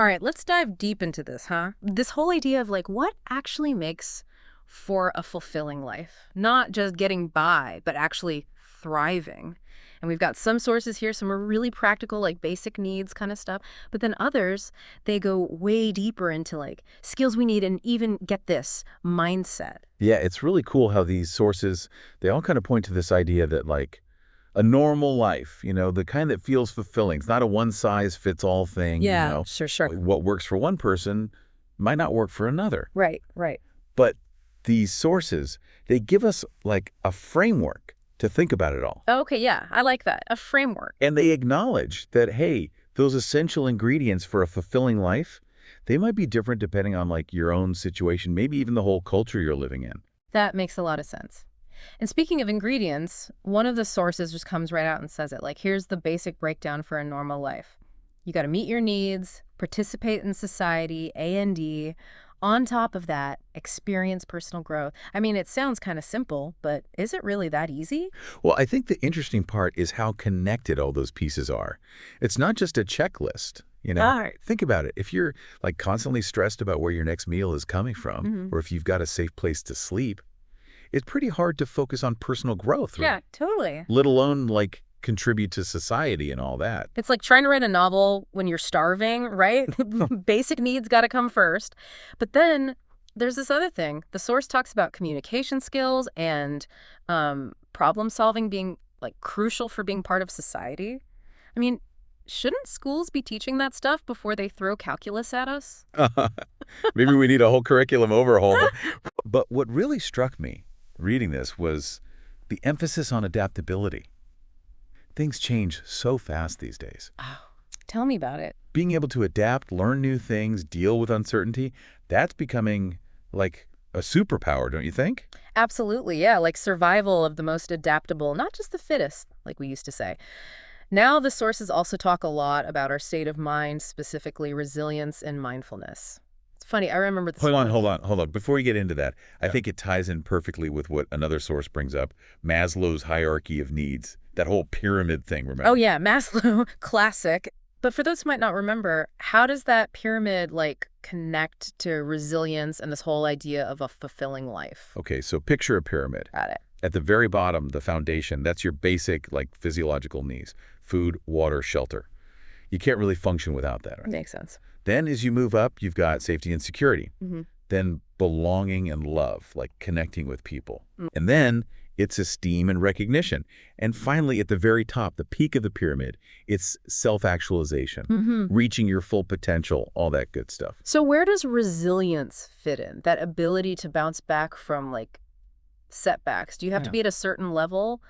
All right, let's dive deep into this, huh? This whole idea of like what actually makes for a fulfilling life, not just getting by, but actually thriving. And we've got some sources here, some are really practical, like basic needs kind of stuff. But then others, they go way deeper into like skills we need and even, get this, mindset. Yeah, it's really cool how these sources, they all kind of point to this idea that like a normal life, the kind that feels fulfilling. It's not a one-size-fits-all thing, Yeah, sure. Like, what works for one person might not work for another. Right. But these sources, they give us like a framework to think about it all. Okay, yeah, I like that. A framework. And they acknowledge that, hey, those essential ingredients for a fulfilling life, they might be different depending on like your own situation, maybe even the whole culture you're living in. That makes a lot of sense. And speaking of ingredients, one of the sources just comes right out and says it. Like, here's the basic breakdown for a normal life. You got to meet your needs, participate in society, A&D. On top of that, experience personal growth. I mean, it sounds kind of simple, but is it really that easy? Well, I think the interesting part is how connected all those pieces are. It's not just a checklist, All right. Think about it. If you're like constantly stressed about where your next meal is coming from, or if you've got a safe place to sleep, it's pretty hard to focus on personal growth. Right? Yeah, totally. Let alone like contribute to society and all that. It's like trying to write a novel when you're starving, right? Basic needs got to come first. But then there's this other thing. The source talks about communication skills and problem solving being like crucial for being part of society. I mean, shouldn't schools be teaching that stuff before they throw calculus at us? Maybe we need a whole curriculum overhaul. But what really struck me reading this was the emphasis on adaptability. Things change so fast these days. Oh, tell me about it. Being able to adapt, learn new things, deal with uncertainty, that's becoming like a superpower, don't you think? Absolutely, yeah, like survival of the most adaptable, not just the fittest, like we used to say. Now the sources also talk a lot about our state of mind, specifically resilience and mindfulness. It's funny, I remember this. Hold on. Before we get into that, I think it ties in perfectly with what another source brings up, Maslow's hierarchy of needs. That whole pyramid thing, remember? Oh yeah, Maslow, classic. But for those who might not remember, how does that pyramid like connect to resilience and this whole idea of a fulfilling life? Okay, so picture a pyramid. Got it. At the very bottom, the foundation, that's your basic like physiological needs, food, water, shelter. You can't really function without that, right? Makes sense. Then as you move up, you've got safety and security. Mm-hmm. Then belonging and love, like connecting with people. And then it's esteem and recognition. And finally, at the very top, the peak of the pyramid, it's self-actualization, reaching your full potential, all that good stuff. So where does resilience fit in? That ability to bounce back from like setbacks? Do you have to be at a certain level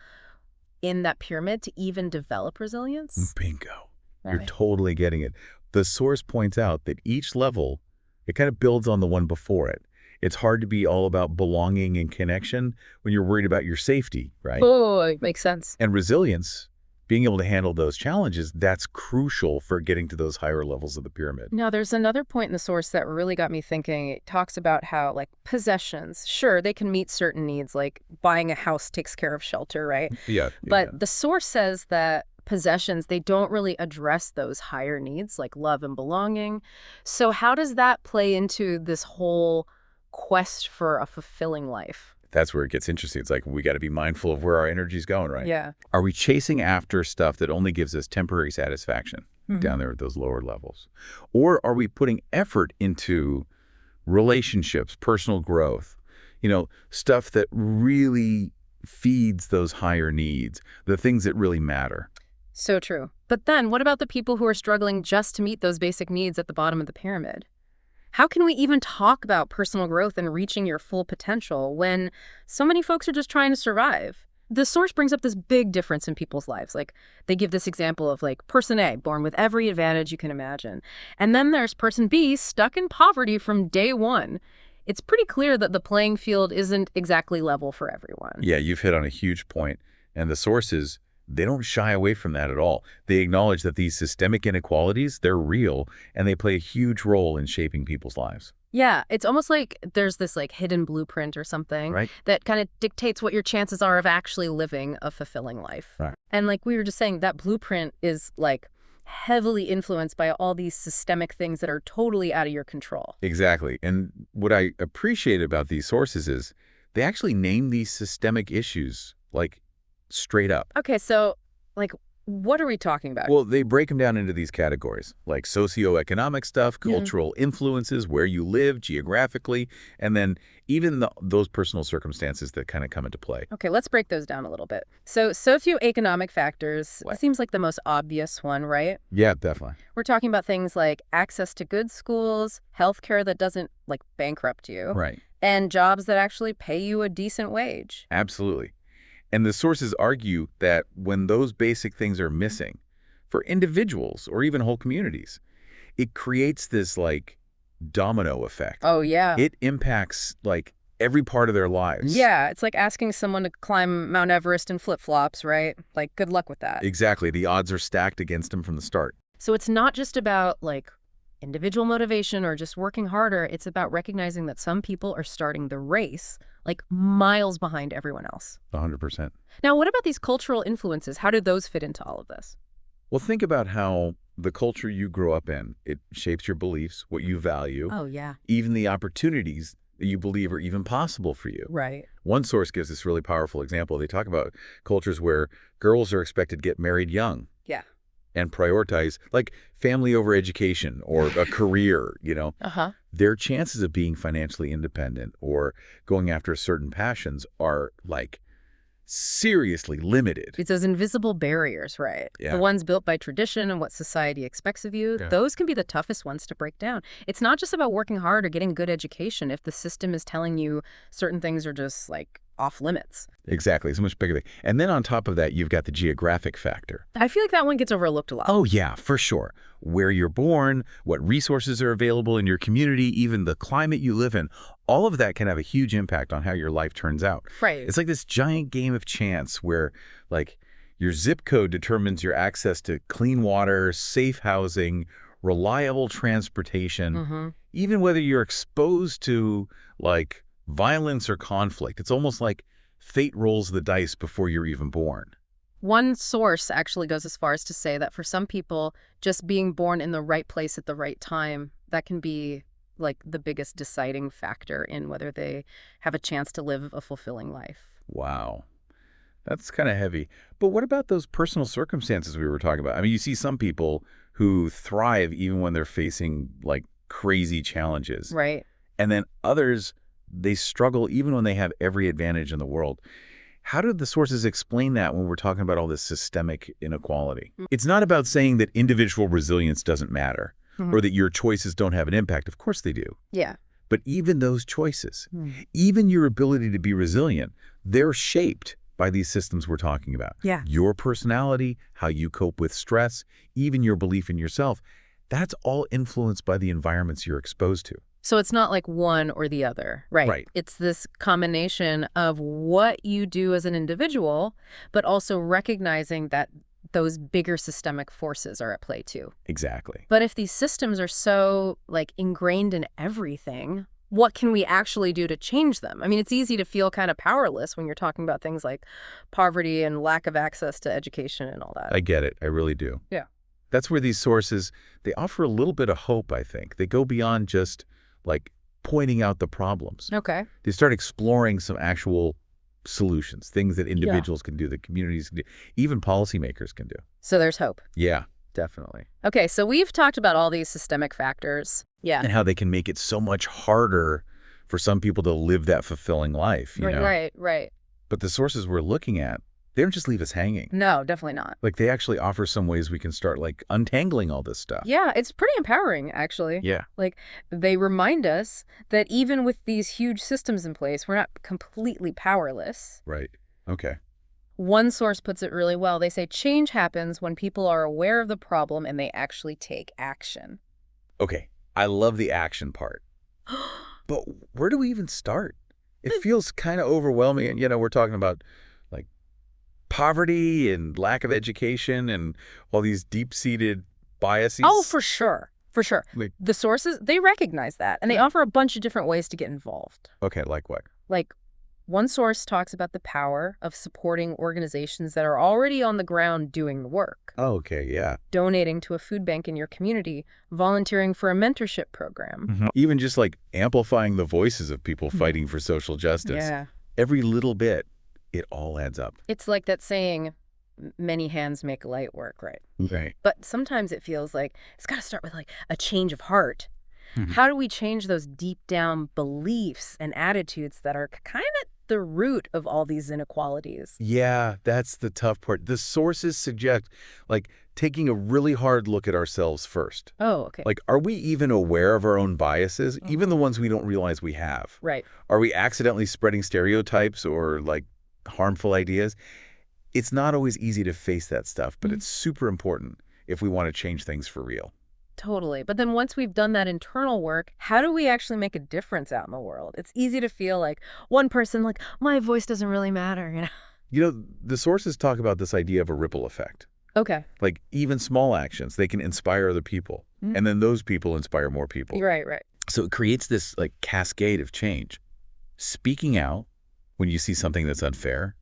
in that pyramid to even develop resilience? Bingo. Right. You're totally getting it. The source points out that each level, it kind of builds on the one before it. It's hard to be all about belonging and connection when you're worried about your safety, right? Oh, it makes sense. And resilience, being able to handle those challenges, that's crucial for getting to those higher levels of the pyramid. Now, there's another point in the source that really got me thinking. It talks about how, like, possessions, sure, they can meet certain needs, like buying a house takes care of shelter, right? Yeah. But the source says that possessions, they don't really address those higher needs, like love and belonging. So how does that play into this whole quest for a fulfilling life? That's where it gets interesting. It's like we got to be mindful of where our energy's going, right? Yeah. Are we chasing after stuff that only gives us temporary satisfaction down there at those lower levels? Or are we putting effort into relationships, personal growth, stuff that really feeds those higher needs, the things that really matter? So true. But then what about the people who are struggling just to meet those basic needs at the bottom of the pyramid? How can we even talk about personal growth and reaching your full potential when so many folks are just trying to survive? The source brings up this big difference in people's lives. Like, they give this example of like person A, born with every advantage you can imagine. And then there's person B, stuck in poverty from day one. It's pretty clear that the playing field isn't exactly level for everyone. Yeah, you've hit on a huge point. And the sources, they don't shy away from that at all. They acknowledge that these systemic inequalities, they're real, and they play a huge role in shaping people's lives. Yeah, it's almost like there's this like hidden blueprint or something that kind of dictates what your chances are of actually living a fulfilling life. Right. And like we were just saying, that blueprint is like heavily influenced by all these systemic things that are totally out of your control. Exactly. And what I appreciate about these sources is they actually name these systemic issues, like, straight up. Okay, so, like, what are we talking about? Well, they break them down into these categories, like socioeconomic stuff, cultural influences, where you live geographically, and then even those personal circumstances that kind of come into play. Okay, let's break those down a little bit. So socioeconomic factors What? seems like the most obvious one, right? Yeah, definitely. We're talking about things like access to good schools, healthcare that doesn't, like, bankrupt you, Right. and jobs that actually pay you a decent wage. Absolutely. And the sources argue that when those basic things are missing, for individuals or even whole communities, it creates this, like, domino effect. Oh, yeah. It impacts, like, every part of their lives. Yeah, it's like asking someone to climb Mount Everest in flip-flops, right? Like, good luck with that. Exactly. The odds are stacked against them from the start. So it's not just about, like, individual motivation or just working harder. It's about recognizing that some people are starting the race, like, miles behind everyone else. 100%. Now, what about these cultural influences? How do those fit into all of this? Well, think about how the culture you grow up in, it shapes your beliefs, what you value, Oh, yeah. even the opportunities that you believe are even possible for you. Right. One source gives this really powerful example. They talk about cultures where girls are expected to get married young. Yeah. And prioritize, like, family over education or a career, Uh-huh. Their chances of being financially independent or going after certain passions are, like, seriously limited. It's those invisible barriers, right? Yeah. The ones built by tradition and what society expects of you. Yeah. Those can be the toughest ones to break down. It's not just about working hard or getting good education if the system is telling you certain things are just, like, off limits. Exactly. It's a much bigger thing. And then on top of that, you've got the geographic factor. I feel like that one gets overlooked a lot. Oh, yeah, for sure. Where you're born, what resources are available in your community, even the climate you live in, all of that can have a huge impact on how your life turns out. Right. It's like this giant game of chance where, like, your zip code determines your access to clean water, safe housing, reliable transportation, even whether you're exposed to, like, violence or conflict. It's almost like fate rolls the dice before you're even born. One source actually goes as far as to say that for some people, just being born in the right place at the right time, that can be, like, the biggest deciding factor in whether they have a chance to live a fulfilling life. Wow. That's kind of heavy. But what about those personal circumstances we were talking about? I mean, you see some people who thrive even when they're facing, like, crazy challenges. Right. And then others, they struggle even when they have every advantage in the world. How do the sources explain that when we're talking about all this systemic inequality? It's not about saying that individual resilience doesn't matter or that your choices don't have an impact. Of course they do. Yeah. But even those choices, even your ability to be resilient, they're shaped by these systems we're talking about. Yeah. Your personality, how you cope with stress, even your belief in yourself, that's all influenced by the environments you're exposed to. So it's not like one or the other, right? Right. It's this combination of what you do as an individual, but also recognizing that those bigger systemic forces are at play too. Exactly. But if these systems are so, like, ingrained in everything, what can we actually do to change them? I mean, it's easy to feel kind of powerless when you're talking about things like poverty and lack of access to education and all that. I get it. I really do. Yeah. That's where these sources, they offer a little bit of hope, I think. They go beyond just, like, pointing out the problems. Okay. They start exploring some actual solutions, things that individuals can do, that communities can do, even policymakers can do. So there's hope. Yeah, definitely. Okay, so we've talked about all these systemic factors. Yeah. And how they can make it so much harder for some people to live that fulfilling life, you know? Right. But the sources we're looking at, they don't just leave us hanging. No, definitely not. Like, they actually offer some ways we can start, like, untangling all this stuff. Yeah, it's pretty empowering, actually. Yeah. Like, they remind us that even with these huge systems in place, we're not completely powerless. Right. Okay. One source puts it really well. They say change happens when people are aware of the problem and they actually take action. Okay. I love the action part. But where do we even start? It feels kind of overwhelming. And, we're talking about, like, poverty and lack of education and all these deep-seated biases. Oh, for sure. For sure. Like, The sources, they recognize that, and they offer a bunch of different ways to get involved. okay, like what? Like, One source talks about the power of supporting organizations that are already on the ground doing the work. Oh, okay, yeah. Donating to a food bank in your community, volunteering for a mentorship program. Even just like amplifying the voices of people fighting for social justice. Yeah. Every little bit, it all adds up. It's like that saying, many hands make light work, right? Right. But sometimes it feels like it's got to start with like a change of heart. How do we change those deep down beliefs and attitudes that are kind of the root of all these inequalities? Yeah, that's the tough part. The sources suggest, like, taking a really hard look at ourselves first. Oh, okay. Like, are we even aware of our own biases, even the ones we don't realize we have? Right. Are we accidentally spreading stereotypes or, like, harmful ideas? It's not always easy to face that stuff, but it's super important if we want to change things for real. Totally. But then once we've done that internal work, how do we actually make a difference out in the world? It's easy to feel like one person, like, my voice doesn't really matter, you know? You know, the sources talk about this idea of a ripple effect. Okay. Like, even small actions, they can inspire other people. And then those people inspire more people. Right, right. So it creates this, like, cascade of change. Speaking out when you see something that's unfair,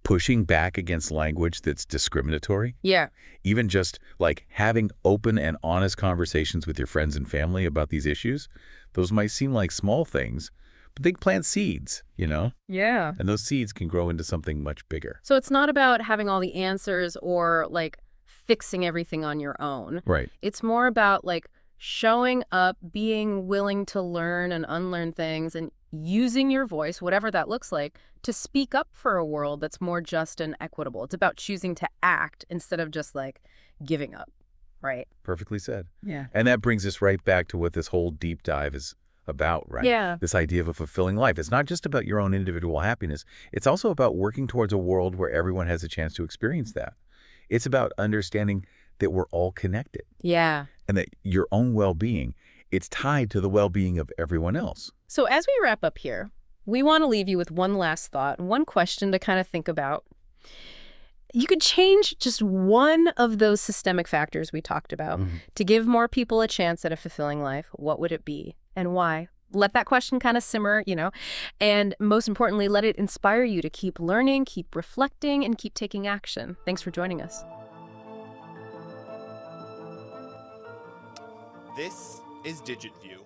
pushing back against language that's discriminatory, Yeah. even just, like, having open and honest conversations with your friends and family about these issues, those might seem like small things, but they plant seeds, you know? Yeah. And those seeds can grow into something much bigger. So it's not about having all the answers or like fixing everything on your own. Right. It's more about like showing up, being willing to learn and unlearn things, and using your voice, whatever that looks like, to speak up for a world that's more just and equitable. It's about choosing to act instead of just like giving up, right? Perfectly said. Yeah. And that brings us right back to what this whole deep dive is about, right? Yeah. This idea of a fulfilling life. It's not just about your own individual happiness. It's also about working towards a world where everyone has a chance to experience that. It's about understanding that we're all connected Yeah. and that your own well-being, it's tied to the well-being of everyone else. So as we wrap up here, we want to leave you with one last thought, one question to kind of think about. You could change just one of those systemic factors we talked about to give more people a chance at a fulfilling life. What would it be and why? Let that question kind of simmer, you know, and most importantly, let it inspire you to keep learning, keep reflecting, and keep taking action. Thanks for joining us. This is DigitView.